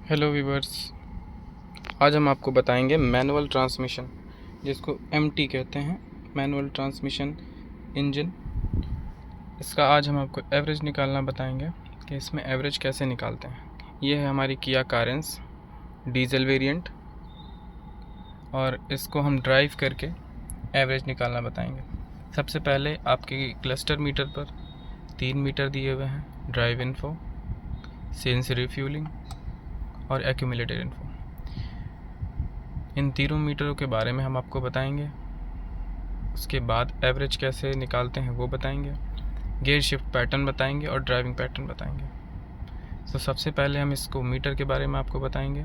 Hello viewers, आज हम आपको बताएंगे मैनुअल ट्रांसमिशन, जिसको एमटी कहते हैं, मैनुअल ट्रांसमिशन इंजन। इसका आज हम आपको एवरेज निकालना बताएंगे कि इसमें एवरेज कैसे निकालते हैं। ये है हमारी किया कारेंस डीजल वेरिएंट, और इसको हम ड्राइव करके एवरेज निकालना बताएंगे। सबसे पहले आपके क्लस्टर मीटर पर 3 मीटर दिए हुए हैं, ड्राइव इन्फो, सेंस रिफ्यूलिंग और एक्यूमुलेटेड इन्फो। इन तीनों मीटरों के बारे में हम आपको बताएंगे। उसके बाद एवरेज कैसे निकालते हैं वो बताएंगे, गियर शिफ्ट पैटर्न बताएंगे और ड्राइविंग पैटर्न बताएंगे। तो सबसे पहले हम इसको मीटर के बारे में आपको बताएंगे।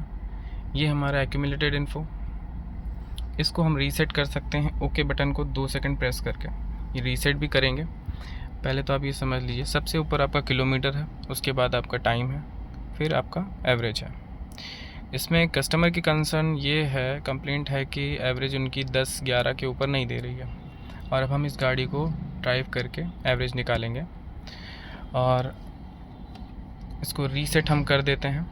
ये हमारा एक्यूमुलेटेड इन्फो, इसको हम रीसेट कर सकते हैं ओके बटन को 2 सेकंड प्रेस करके। ये रीसेट भी करेंगे। पहले तो आप ये समझ लीजिए, सबसे ऊपर आपका किलोमीटर है, उसके बाद आपका टाइम है, फिर आपका एवरेज है। इसमें कस्टमर की कंसर्न ये है, कंप्लेंट है कि एवरेज उनकी 10-11 के ऊपर नहीं दे रही है। और अब हम इस गाड़ी को ड्राइव करके एवरेज निकालेंगे और इसको रीसेट हम कर देते हैं।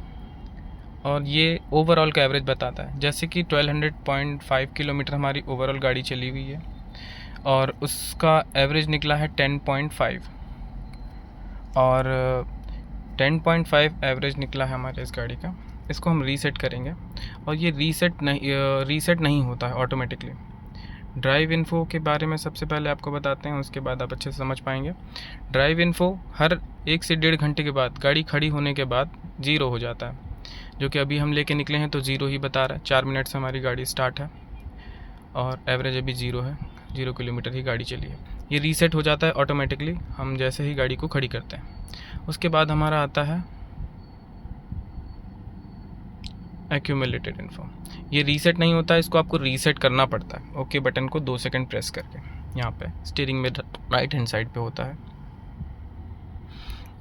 और ये ओवरऑल का एवरेज बताता है, जैसे कि 1200.5 किलोमीटर हमारी ओवरऑल गाड़ी चली हुई है और उसका एवरेज निकला है 10.5, और 10.5 एवरेज निकला है हमारे इस गाड़ी का। इसको हम रीसेट करेंगे और ये रीसेट नहीं होता है ऑटोमेटिकली। ड्राइव इन्फो के बारे में सबसे पहले आपको बताते हैं, उसके बाद आप अच्छे से समझ पाएंगे। ड्राइव इन्फो हर 1 से 1.5 घंटे के बाद, गाड़ी खड़ी होने के बाद 0 हो जाता है, जो कि अभी हम लेके निकले हैं तो 0 ही बता रहा है। 4 मिनट से हमारी गाड़ी स्टार्ट है और एवरेज अभी 0 है, 0 किलोमीटर ही गाड़ी चली है। ये रीसेट हो जाता है ऑटोमेटिकली हम जैसे ही गाड़ी को खड़ी करते हैं। उसके बाद हमारा आता है एक्यूमुलेटेड इन्फो। ये रीसेट नहीं होता है, इसको आपको रीसेट करना पड़ता है ओके बटन को 2 सेकंड प्रेस करके। यहाँ पे स्टीयरिंग में राइट हैंड साइड पे होता है।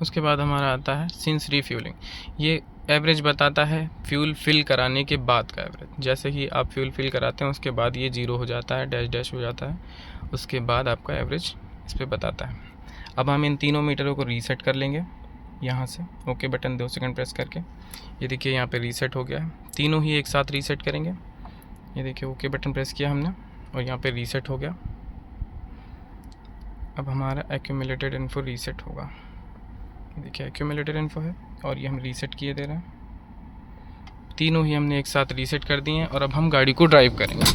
उसके बाद हमारा आता है सिंस रिफ्यूलिंग। ये एवरेज बताता है फ्यूल फिल कराने के बाद का एवरेज। जैसे ही आप फ्यूल फिल कराते हैं उसके बाद ये 0 हो जाता है, डैश डैश हो जाता है, उसके बाद आपका एवरेज इस पर बताता है। अब हम इन तीनों मीटरों को रीसेट कर लेंगे यहाँ से ओके बटन 2 सेकंड प्रेस करके। ये देखिए यहाँ पे रीसेट हो गया है, तीनों ही एक साथ रीसेट करेंगे। ये देखिए ओके बटन प्रेस किया हमने और यहाँ पे रीसेट हो गया। अब हमारा एक्यूमुलेटेड इन्फो रीसेट होगा। ये देखिए एक्यूमुलेटेड इन्फो है और ये हम रीसेट किए दे रहे हैं। तीनों ही हमने एक साथ रीसेट कर दिए हैं और अब हम गाड़ी को ड्राइव करेंगे।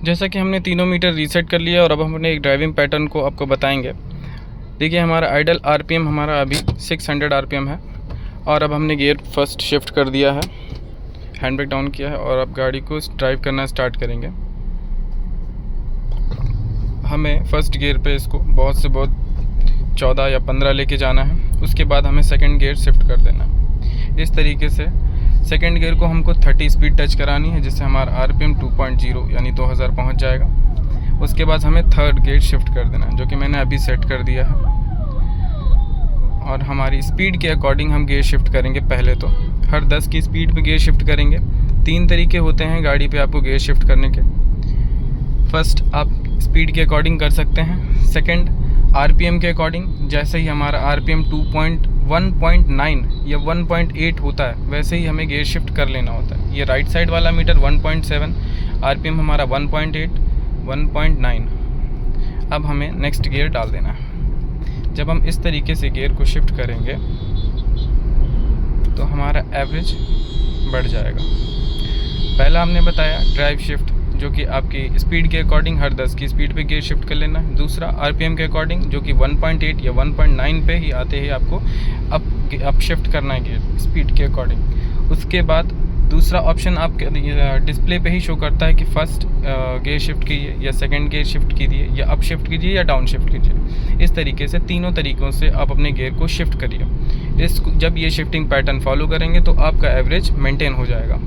जैसा कि हमने तीनों मीटर रीसेट कर लिया और अब हमने एक ड्राइविंग पैटर्न को आपको बताएंगे। देखिए हमारा आइडल आरपीएम हमारा अभी 600 आरपीएम है और अब हमने गियर फर्स्ट शिफ्ट कर दिया है, हैंड ब्रेक डाउन किया है और अब गाड़ी को ड्राइव करना स्टार्ट करेंगे। हमें फर्स्ट गियर पे इसको बहुत से बहुत 14 या 15 लेके जाना है। उसके बाद हमें सेकंड गियर शिफ्ट कर देना है। इस तरीके से सेकंड गियर को हमको 30 स्पीड टच करानी है, जिससे हमारा आरपीएम 2.0 यानी 2000 पहुँच जाएगा। उसके बाद हमें थर्ड गियर शिफ्ट कर देना है, जो कि मैंने अभी सेट कर दिया है। और हमारी स्पीड के अकॉर्डिंग हम गियर शिफ्ट करेंगे। पहले तो हर 10 की स्पीड पे गियर शिफ्ट करेंगे। 3 तरीके होते हैं गाड़ी पे आपको गियर शिफ्ट करने के। फर्स्ट आप स्पीड के अकॉर्डिंग कर सकते हैं, सेकंड आरपीएम के अकॉर्डिंग। जैसे ही हमारा आरपीएम 1.9 या 1.8 होता है, वैसे ही हमें गियर शिफ्ट कर लेना होता है। ये राइट साइड वाला मीटर 1.7, आरपीएम हमारा 1.8, 1.9। अब हमें नेक्स्ट गियर डाल देना है। जब हम इस तरीके से गियर को शिफ्ट करेंगे तो हमारा एवरेज बढ़ जाएगा। पहला हमने बताया ड्राइव शिफ्ट, जो कि आपकी स्पीड के अकॉर्डिंग हर 10 की स्पीड पे गियर शिफ्ट कर लेना है। दूसरा आरपीएम के अकॉर्डिंग, जो कि 1.8 या 1.9 पे ही आते ही आपको अप शिफ्ट करना है गियर स्पीड के अकॉर्डिंग। उसके बाद दूसरा ऑप्शन आपके डिस्प्ले पे ही शो करता है कि फर्स्ट गियर शिफ्ट कीजिए या सेकंड गियर शिफ्ट कीजिए या अप शिफ्ट कीजिए या डाउन शिफ्ट कीजिए। इस तरीके से तीनों तरीक़ों से आप अपने गियर को शिफ्ट करिए। जब ये शिफ्टिंग पैटर्न फॉलो करेंगे तो आपका एवरेज मेंटेन हो जाएगा,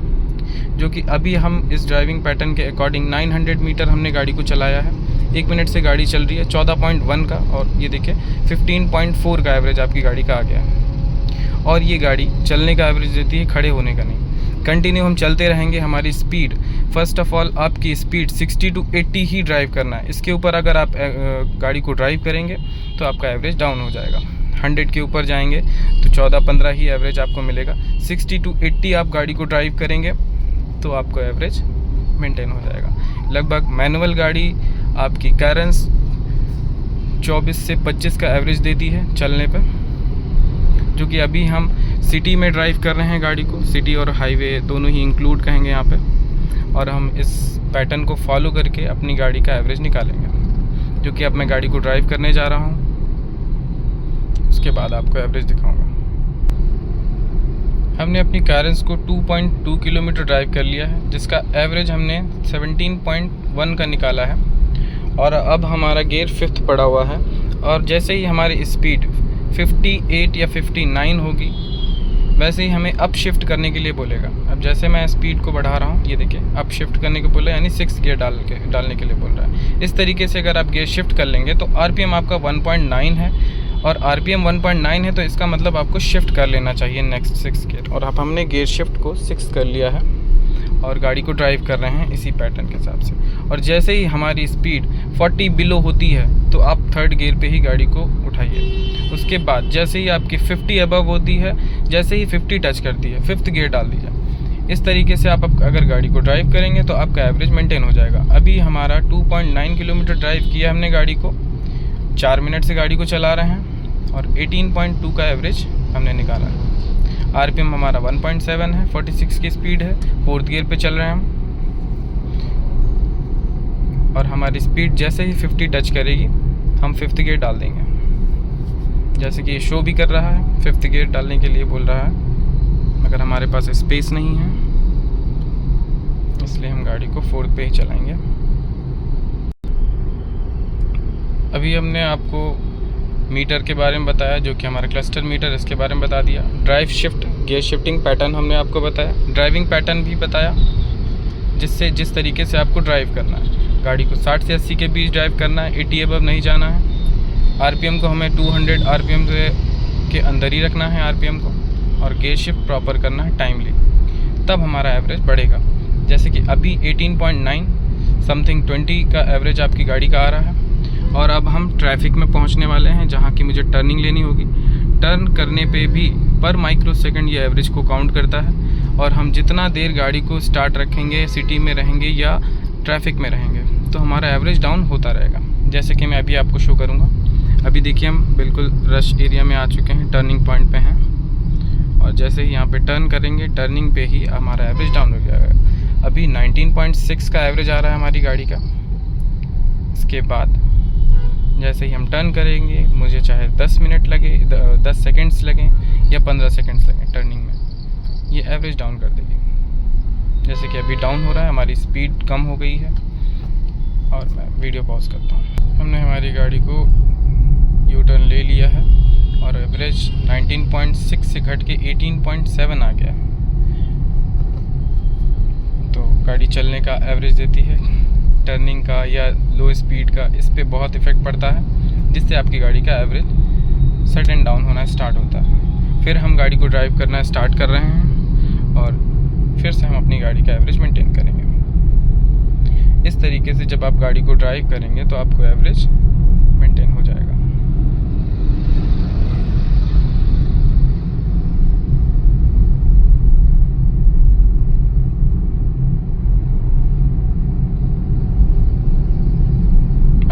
जो कि अभी हम इस ड्राइविंग पैटर्न के अकॉर्डिंग 900 मीटर हमने गाड़ी को चलाया है। 1 मिनट से गाड़ी चल रही है 14.1 का, और ये देखिए 15.4 का एवरेज आपकी गाड़ी का आ गया है। और ये गाड़ी चलने का एवरेज देती है, खड़े होने का नहीं। कंटिन्यू हम चलते रहेंगे। हमारी स्पीड, फर्स्ट ऑफ ऑल आपकी स्पीड 60 to 80 ही ड्राइव करना है। इसके ऊपर अगर आप गाड़ी को ड्राइव करेंगे तो आपका एवरेज डाउन हो जाएगा। 100 के ऊपर जाएंगे तो 14-15 ही एवरेज आपको मिलेगा। 60 to 80 आप गाड़ी को ड्राइव करेंगे तो आपको एवरेज मेंटेन हो जाएगा। लगभग मैनुअल गाड़ी आपकी कैरेंस 24 से 25 का एवरेज देती है चलने पर, जो कि अभी हम सिटी में ड्राइव कर रहे हैं गाड़ी को, सिटी और हाईवे दोनों ही इंक्लूड कहेंगे यहाँ पे, और हम इस पैटर्न को फॉलो करके अपनी गाड़ी का एवरेज निकालेंगे, जो कि अब मैं गाड़ी को ड्राइव करने जा रहा हूँ। उसके बाद आपको एवरेज दिखाऊंगा। हमने अपनी कैरेंस को 2.2 किलोमीटर ड्राइव कर लिया है, जिसका एवरेज हमने 17.1 का निकाला है, और अब हमारा गियर 5th पड़ा हुआ है। और जैसे ही हमारी स्पीड 58 या 59 होगी, वैसे ही हमें अप शिफ्ट करने के लिए बोलेगा। अब जैसे मैं स्पीड को बढ़ा रहा हूँ, ये देखिए अप शिफ्ट करने को बोला, यानी 6 गियर डालने के लिए बोल रहा है। इस तरीके से अगर आप गियर शिफ्ट कर लेंगे तो आरपीएम आपका 1.9 है, और आरपीएम 1.9 है तो इसका मतलब आपको शिफ्ट कर लेना चाहिए नेक्स्ट 6 गियर। और अब हमने गियर शिफ्ट को 6 कर लिया है और गाड़ी को ड्राइव कर रहे हैं इसी पैटर्न के हिसाब से। और जैसे ही हमारी स्पीड 40 बिलो होती है तो आप 3rd गियर पे ही गाड़ी को उठाइए। उसके बाद जैसे ही आपकी 50 अबव होती है, जैसे ही 50 टच करती है, 5th गियर डाल दीजिए। इस तरीके से आप अगर गाड़ी को ड्राइव करेंगे तो आपका एवरेज मेंटेन हो जाएगा। अभी हमारा 2.9 किलोमीटर ड्राइव किया हमने गाड़ी को, 4 मिनट से गाड़ी को चला रहे हैं और 18.2 का एवरेज हमने निकाला है। आरपीएम हमारा 1.7 है, 46 की स्पीड है, 4th गियर पे चल रहे हैं हम, और हमारी स्पीड जैसे ही 50 टच करेगी हम 5th गियर डाल देंगे। जैसे कि ये शो भी कर रहा है 5th गियर डालने के लिए बोल रहा है, मगर हमारे पास स्पेस नहीं है, इसलिए हम गाड़ी को 4th पे ही चलाएंगे। अभी हमने आपको मीटर के बारे में बताया, जो कि हमारा क्लस्टर मीटर, इसके बारे में बता दिया। Drive shift gear shifting pattern हमने आपको बताया, ड्राइविंग पैटर्न भी बताया, जिस तरीके से आपको ड्राइव करना है। गाड़ी को 60 से 80 के बीच ड्राइव करना है, 80 अबव नहीं जाना है। आरपीएम को हमें 200 आरपीएम के अंदर ही रखना है आरपीएम को, और गियर शिफ्ट प्रॉपर करना है टाइमली, तब हमारा एवरेज बढ़ेगा। जैसे कि अभी 18.9 समथिंग 20 का एवरेज आपकी गाड़ी का आ रहा है। और अब हम ट्रैफिक में पहुंचने वाले हैं, जहां की मुझे टर्निंग लेनी होगी। टर्न करने पे भी पर माइक्रो सेकंड ये एवरेज को काउंट करता है, और हम जितना देर गाड़ी को स्टार्ट रखेंगे, सिटी में रहेंगे या ट्रैफिक में रहेंगे, तो हमारा एवरेज डाउन होता रहेगा। जैसे कि मैं अभी आपको शो करूँगा। अभी देखिए हम बिल्कुल रश एरिया में आ चुके हैं, टर्निंग पॉइंट पे हैं, और जैसे ही यहाँ पे टर्न करेंगे, टर्निंग पे ही हमारा एवरेज डाउन हो जाएगा। अभी 19.6 का एवरेज आ रहा है हमारी गाड़ी का। इसके बाद जैसे ही हम टर्न करेंगे, मुझे चाहे 10 मिनट लगे, 10 सेकेंड्स लगें या 15 सेकेंड्स लगें टर्निंग में, ये एवरेज डाउन कर देगी। जैसे कि अभी डाउन हो रहा है, हमारी स्पीड कम हो गई है, और मैं वीडियो पॉज करता हूँ। हमने हमारी गाड़ी को यू टर्न ले लिया है, और एवरेज 19.6 से घट के 18.7 आ गया है। तो गाड़ी चलने का एवरेज देती है, टर्निंग का या लो स्पीड का इस पे बहुत इफ़ेक्ट पड़ता है, जिससे आपकी गाड़ी का एवरेज सडन डाउन होना स्टार्ट होता है। फिर हम गाड़ी को ड्राइव करना स्टार्ट कर रहे हैं, और फिर से हम अपनी गाड़ी का एवरेज मेंटेन करेंगे। इस तरीके से जब आप गाड़ी को ड्राइव करेंगे तो आपको एवरेज मेंटेन हो जाएगा।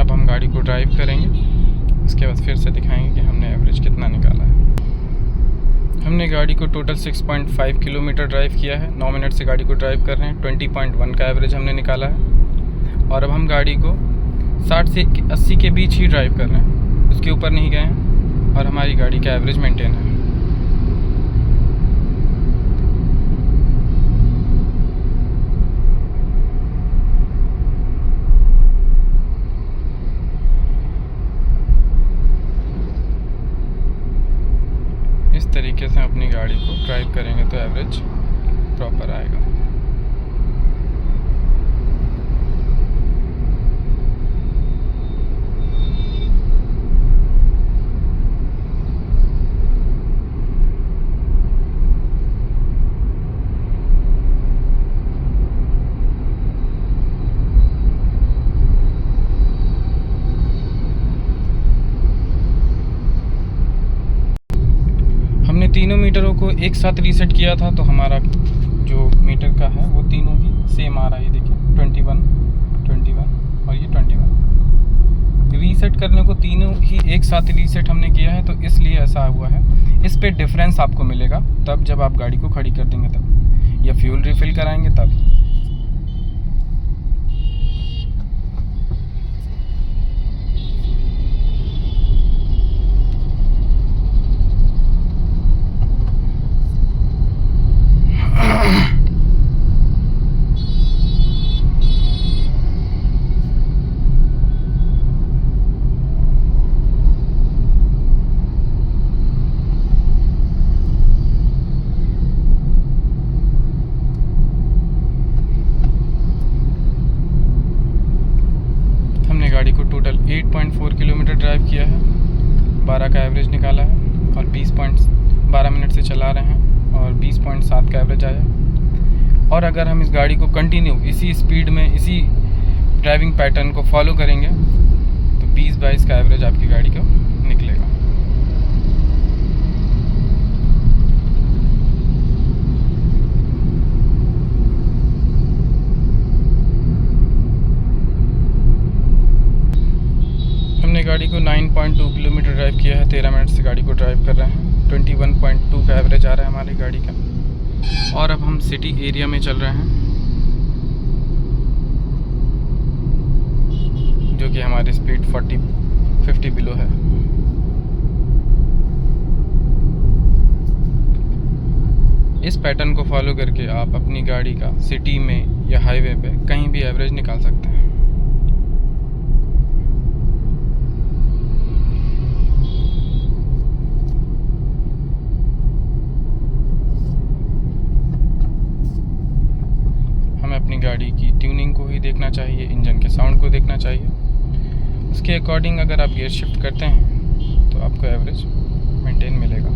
अब हम गाड़ी को ड्राइव करेंगे, उसके बाद फिर से दिखाएंगे कि हमने एवरेज कितना निकाला है। हमने गाड़ी को टोटल 6.5 किलोमीटर ड्राइव किया है, 9 मिनट से गाड़ी को ड्राइव कर रहे हैं। 20.1 का एवरेज हमने निकाला है, और अब हम गाड़ी को 60 से 80 के बीच ही ड्राइव कर रहे हैं, उसके ऊपर नहीं गए हैं, और हमारी गाड़ी का एवरेज मेंटेन है। इस तरीके से अपनी गाड़ी को ड्राइव करेंगे तो एवरेज प्रॉपर आएगा। मीटरों को एक साथ रीसेट किया था तो हमारा जो मीटर का है वो तीनों ही सेम आ रहा है। ये देखिए 21, 21 और ये 21। रीसेट करने को तीनों ही एक साथ रीसेट हमने किया है तो इसलिए ऐसा हुआ है। इस पे डिफरेंस आपको मिलेगा तब जब आप गाड़ी को खड़ी कर देंगे तब, या फ्यूल रिफिल कराएंगे तब। गाड़ी को टोटल 8.4 किलोमीटर ड्राइव किया है, 12 का एवरेज निकाला है और 12 मिनट से चला रहे हैं और 20.7 का एवरेज आया। और अगर हम इस गाड़ी को कंटिन्यू इसी स्पीड में इसी ड्राइविंग पैटर्न को फॉलो करेंगे तो 20-22 का एवरेज आपकी गाड़ी का निकलेगा। हमने गाड़ी को 9.2 किलोमीटर ड्राइव किया है, 13 मिनट से गाड़ी को ड्राइव कर रहे हैं। 21.2 का एवरेज आ रहा है हमारी गाड़ी का। और अब हम सिटी एरिया में चल रहे हैं जो कि हमारी स्पीड 50 बिलो है। इस पैटर्न को फॉलो करके आप अपनी गाड़ी का सिटी में या हाईवे पे कहीं भी एवरेज निकाल सकते हैं। अपनी गाड़ी की ट्यूनिंग को ही देखना चाहिए, इंजन के साउंड को देखना चाहिए। उसके अकॉर्डिंग अगर आप गियर शिफ्ट करते हैं तो आपको एवरेज मेंटेन मिलेगा।